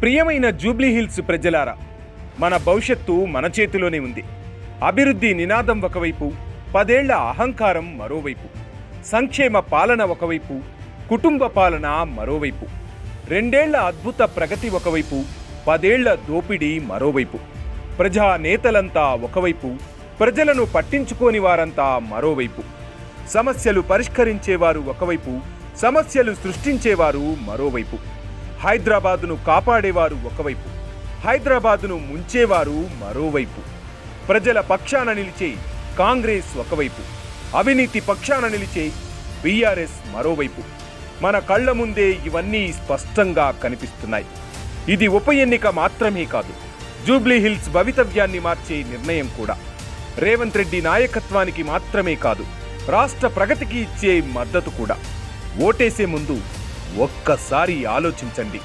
ప్రియమైన జూబ్లీహిల్స్ ప్రజలారా, మన భవిష్యత్తు మన చేతిలోనే ఉంది. అభివృద్ధి నినాదం ఒకవైపు, 10 ఏళ్ల అహంకారం మరోవైపు, సంక్షేమ పాలన ఒకవైపు, కుటుంబ పాలన మరోవైపు, 2 ఏళ్ల అద్భుత ప్రగతి ఒకవైపు, 10 ఏళ్ల దోపిడీ మరోవైపు, ప్రజా నేతలంతా ఒకవైపు, ప్రజలను పట్టించుకోని వారంతా మరోవైపు, సమస్యలు పరిష్కరించేవారు ఒకవైపు, సమస్యలు సృష్టించేవారు మరోవైపు, హైదరాబాదును కాపాడేవారు ఒకవైపు, హైదరాబాదును ముంచేవారు మరోవైపు, ప్రజల పక్షాన నిలిచే కాంగ్రెస్ ఒకవైపు, అవినీతి పక్షాన నిలిచే బీఆర్ఎస్ మరోవైపు. మన కళ్ల ముందే ఇవన్నీ స్పష్టంగా కనిపిస్తున్నాయి. ఇది ఉప ఎన్నిక మాత్రమే కాదు, జూబ్లీహిల్స్ భవితవ్యాన్ని మార్చే నిర్ణయం కూడా. రేవంత్ రెడ్డి నాయకత్వానికి మాత్రమే కాదు, రాష్ట్ర ప్రగతికి ఇచ్చే మద్దతు కూడా. ఓటేసే ముందు ఒక్కసారి ఆలోచించండి.